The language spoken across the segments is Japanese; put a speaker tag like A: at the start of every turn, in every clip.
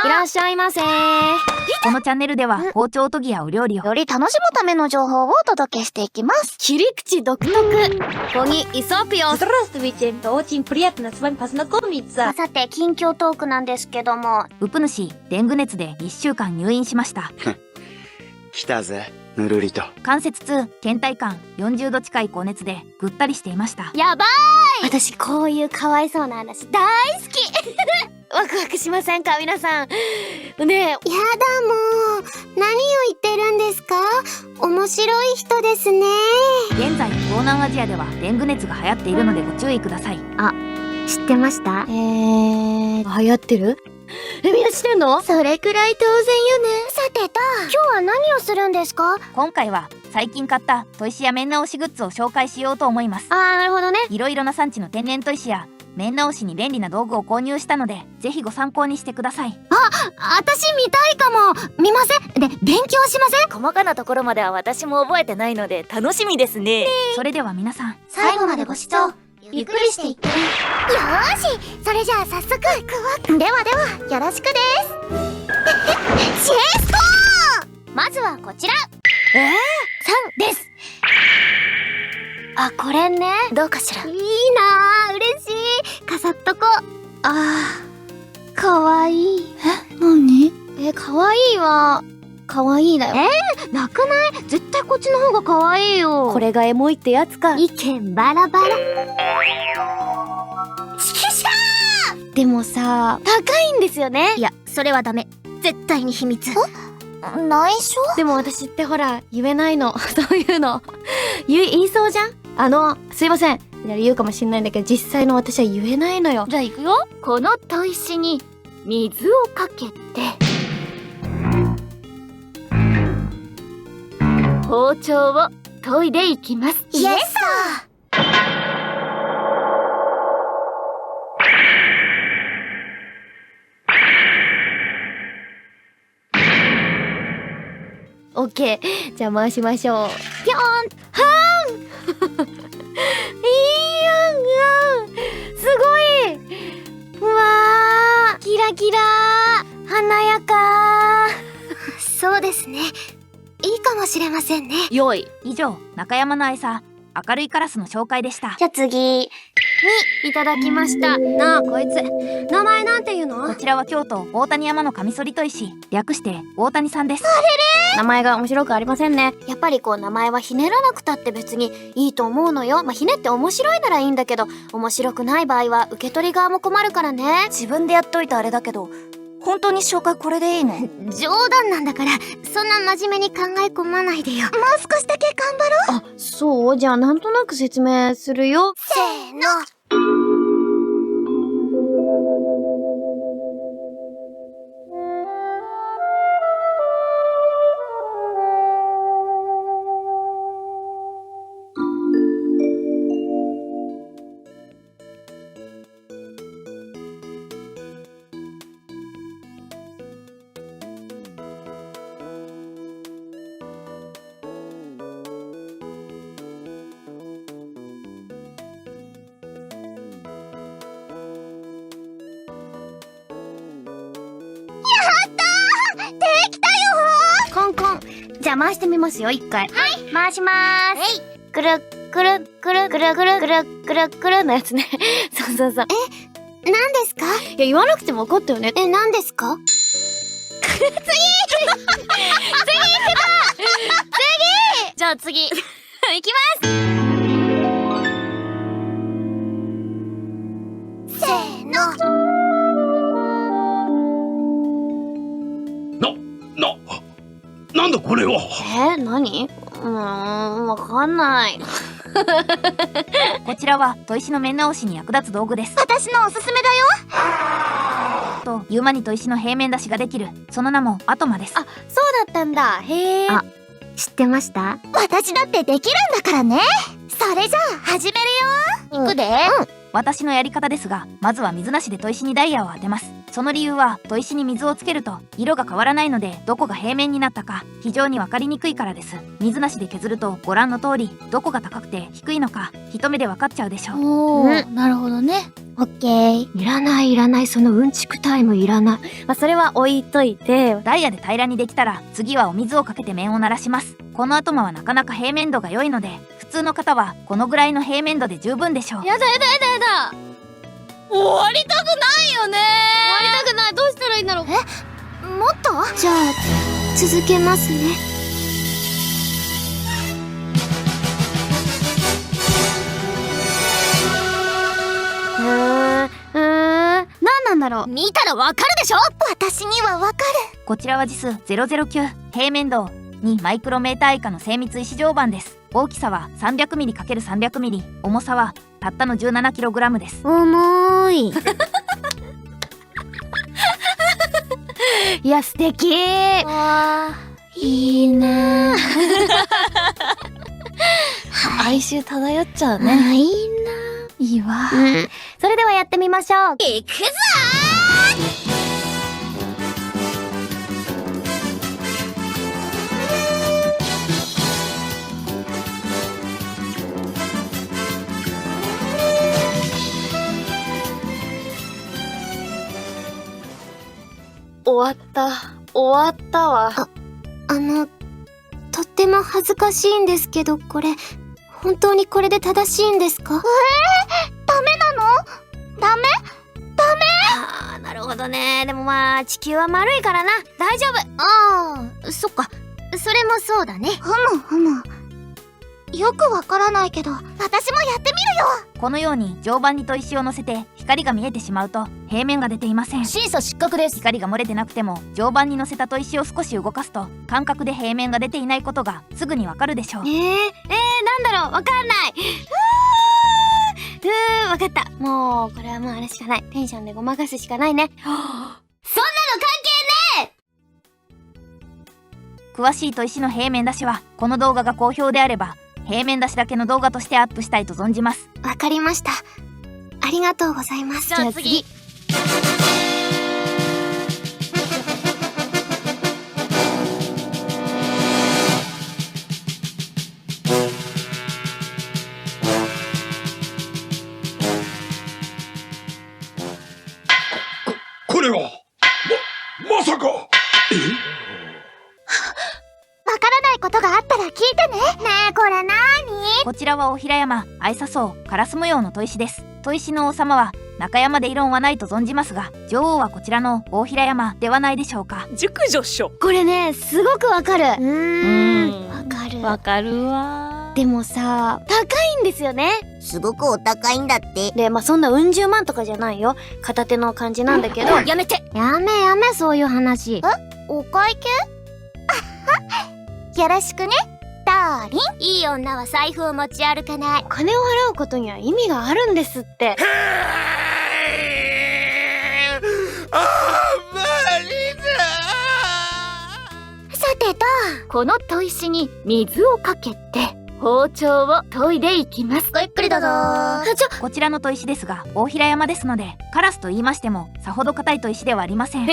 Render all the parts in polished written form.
A: いらっしゃいませ。
B: このチャンネルでは包丁研ぎやお料理を
C: より楽しむための情報をお届けしていきます。
A: 切り口独特。こにイソピオス。
D: Здравствуйте, очень приятно с вами познакомиться.
C: さて、近況トークなんですけども。
B: うぷ主、デング熱で1週間入院しました。
E: 来たぜ、ぬるりと。
B: 関節痛、倦怠感、40度近い高熱でぐったりしていました。
C: やばーい。
A: 私こういうかわいそうな話大好き。ワクワクしませんか皆さん。ねえ。
C: やだもう。何を言ってるんですか？面白い人ですね。
B: 現在、東南アジアではデング熱が流行っているのでご注意ください。
C: 知ってました？
A: 流行ってる？みんな知ってんの？
C: それくらい当然よね。さてと、今日は何をするんですか？
B: 今回は最近買った砥石や面直しグッズを紹介しようと思います。
A: なるほどね。
B: いろいろな産地の天然砥石や面直しに便利な道具を購入したので、ぜひご参考にしてください。
C: 私見たいかも。見ません？で、勉強しません？
F: 細かなところまでは私も覚えてないので楽しみですね。
B: それでは皆さん、
C: 最後までご視聴ゆっくりしていってね。よーし、それじゃあ早速ではよろしくです。シエストー。まずはこちら。3です。これね。
F: どうかしら。
C: いいなー、嬉しい。飾っとこ。かわいい。
A: 何？かわいいはかわいいだよ。
C: なくない？絶対こっちの方がかわいいよ。
A: これがエモいってやつか。
C: 意見バラバラ。チキシャー。
A: でもさ、高いんですよね。
C: いや、それはダメ。絶対に秘密。内緒？
A: でも私ってほら、言えないの。そういうの。言いそうじゃん？すいません。言うかもしんないんだけど、実際の私は言えないのよ。
C: じゃあ行くよ。この砥石に水をかけて、包丁を研いでいきます。イエスサ
A: オッケー。じゃあ回しましょう。
C: ぴょーん。
A: いいやんすごい。うわー、キラキラー、華やか
C: ー。そうですね。いいかもしれませんね。
A: よい。
B: 以上、中山の愛さ、明るいカラスの紹介でした。
C: じゃあ次。
A: いただきました。なあ、こいつ。名前なんていうの？
B: こちらは京都大谷山のカミソリ砥石、略して大谷さんです。
A: 名前が面白くありませんね。
C: やっぱりこう名前はひねらなくたって別にいいと思うのよ。ひねって面白いならいいんだけど、面白くない場合は受け取り側も困るからね。
F: 自分でやっといてあれだけど、本当に紹介これでいいの？
C: 冗談なんだから、そんな真面目に考え込まないでよ。もう少しだけ頑張ろう。
A: そう？じゃあなんとなく説明するよ。
C: せーの。
A: じゃあ回してみますよ、一回。
C: はい、回しまーす。
A: くるくるくるくるくるくるくるくるのやつね。そうそうそう。
C: 何ですか？
A: いや、言わなくても分かったよね。
C: 何ですか？次
A: じゃあ次。いきます
C: せーの。
E: なんだこれは。
A: 何？わかんない。
B: こちらは砥石の面直しに役立つ道具です。
C: 私のおすすめだ
B: と、言う間に砥石の平面出しができる、その名もアトマです。
A: そうだったんだ。へえ。
C: 知ってました？私だってできるんだからね。それじゃあ始めるよ。いくで。
B: 私のやり方ですが、まずは水なしで砥石にダイヤを当てます。その理由は砥石に水をつけると色が変わらないので、どこが平面になったか非常に分かりにくいからです。水なしで削るとご覧の通り、どこが高くて低いのか一目で分かっちゃうでしょう。
A: おー、なるほどね。
C: オッケー。
A: いらないいらない、そのうんちくタイムいらない。まあそれは置いといて、
B: ダイヤで平らにできたら、次はお水をかけて面を鳴らします。このアトマはなかなか平面度が良いので、普通の方はこのぐらいの平面度で十分でしょう。
A: やだやだやだやだ。終わりたくないよね。終わりたくない。どうしたらいいんだろう。
C: もっとじゃあ、続けますね。
A: 何なんだろう。
C: 見たらわかるでしょ。私にはわかる。
B: こちらはJIS 009、平面度2マイクロメーター以下の精密石定板です。大きさは 300mm×300mm、重さはたったの 17kg です。
C: 重い。
A: いや、素敵。
C: わー、いいな。
A: 哀愁漂っちゃうね。
C: いい
A: いいわ。
C: な。それではやってみましょう。いくぞ
A: 終わったわ。
C: とっても恥ずかしいんですけど、これ、本当にこれで正しいんですか？ダメなの？ダメ？
A: あー、なるほどね。でもまあ、地球は丸いからな。大丈夫。
C: ああ、そっか。それもそうだね。ふむ。よくわからないけど、私もやってみるよ。
B: このように定板に砥石を乗せて光が見えてしまうと平面が出ていません。
A: 審査失格です。
B: 光が漏れてなくても定板に乗せた砥石を少し動かすと感覚で平面が出ていないことがすぐにわかるでしょう。
A: なんだろう。わかんない。わかった。もう、これはもうあれしかない。テンションでごまかすしかないね。そんなの関係ね
B: 詳しい砥石の平面出しはこの動画が好評であれば平面出しだけの動画としてアップしたいと存じます。
C: わかりました。ありがとうございます。
A: じゃあ次。
E: これはまさか。
C: わからないことがあったら聞いてね。ねえ、これなーに？
B: こちらは大平山愛笹草カラス模様の砥石です。砥石の王様は中山で異論はないと存じますが、女王はこちらの大平山ではないでしょうか。
D: 熟女っしょ。
A: これね、すごくわかる。
C: わかる。
D: わかるわ。
A: でもさ、高いんですよね。
C: すごくお高いんだって。
A: で、まあそんなうん十万とかじゃないよ。片手の感じなんだけど。やめて。
C: やめそういう話。お会計？よろしくね、ダーリン。いい女は財布を持ち歩かない。
A: お金を払うことには意味があるんですって。
C: さてと、この砥石に水をかけて包丁を研いでいきます。ごゆっくりどうぞ。
B: こちらの砥石ですが大平山ですので、カラスと言いましてもさほど硬い砥石ではありません。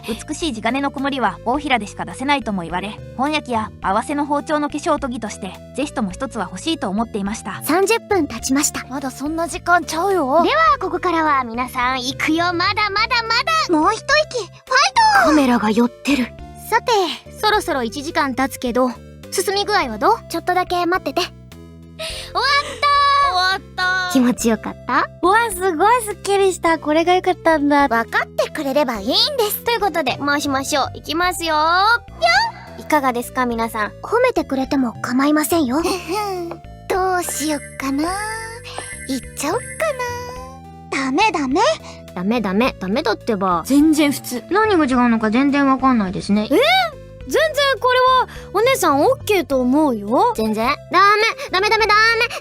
B: 美しい地金の曇りは大平でしか出せないとも言われ、本焼きや合わせの包丁の化粧研ぎとしてぜひとも一つは欲しいと思っていました。
C: 30分経ちました。
A: まだそんな時間ちゃうよ。
C: ではここからは皆さん行くよ。まだもう一息ファイト。
A: カメラが寄ってる。
C: さて、そろそろ1時間経つけど、進み具合はどう？ちょっとだけ待ってて。
A: 終わった
C: 気持ちよかった？
A: うわ、すごいすっきりした。これが良かったんだ。
C: 分かってくれればいいんです。
A: ということで、回しましょう。いきますよ。いかがですか、皆さん。
C: 褒めてくれても構いませんよ。どうしよっかな。言っちゃおっかな。ダメ
A: ダメだってば。
F: 全然普通。何が違うのか全然わかんないですね。
A: 全然これはお姉さんオッケーと思うよ。
C: 全然ダメ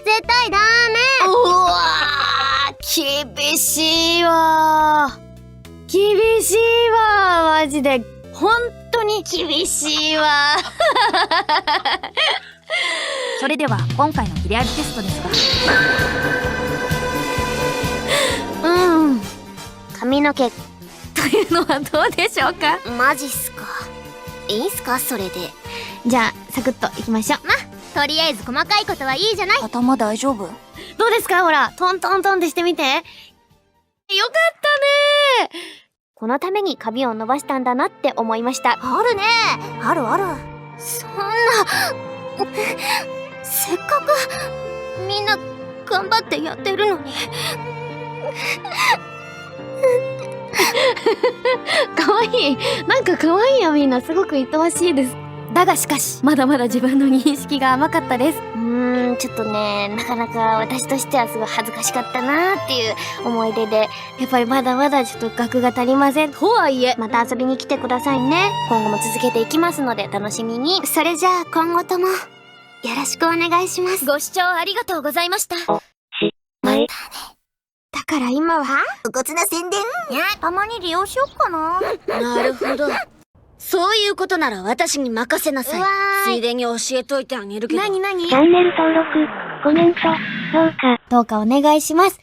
C: 絶対ダメ。
A: うわー、厳しいわマジで。本当に厳しいわ
B: それでは今回の切れ味テストですが、
C: 髪の毛。
A: というのはどうでしょうか。
C: マジっすか。いいんすかそれで。
A: じゃあサクッといきましょう。
C: とりあえず細かいことはいいじゃない。
F: 頭大丈夫？
A: どうですか、ほらトントントンってしてみて。よかったね。
C: このために髪を伸ばしたんだなって思いました。
F: あるね。あるある。
C: そんなせっかくみんな頑張ってやってるのに。
A: かわいい。なんかかわいいや、みんなすごく愛おしいです。だがしかしまだまだ自分の認識が甘かったです。
C: ちょっとね、なかなか私としてはすごい恥ずかしかったなーっていう思い出で、
A: やっぱりまだまだちょっと額が足りません。とはいえ
C: また遊びに来てくださいね。今後も続けていきますので楽しみに。それじゃあ今後ともよろしくお願いします。
A: ご視聴ありがとうございました。
C: だから今は
F: うこつな宣伝？
C: たまに利用しよっかな。
G: なるほど。そういうことなら私に任せなさい。ついでに教えといてあげるけど。
C: なになに？
H: チャンネル登録、コメント、評価。
A: どうかお願いします。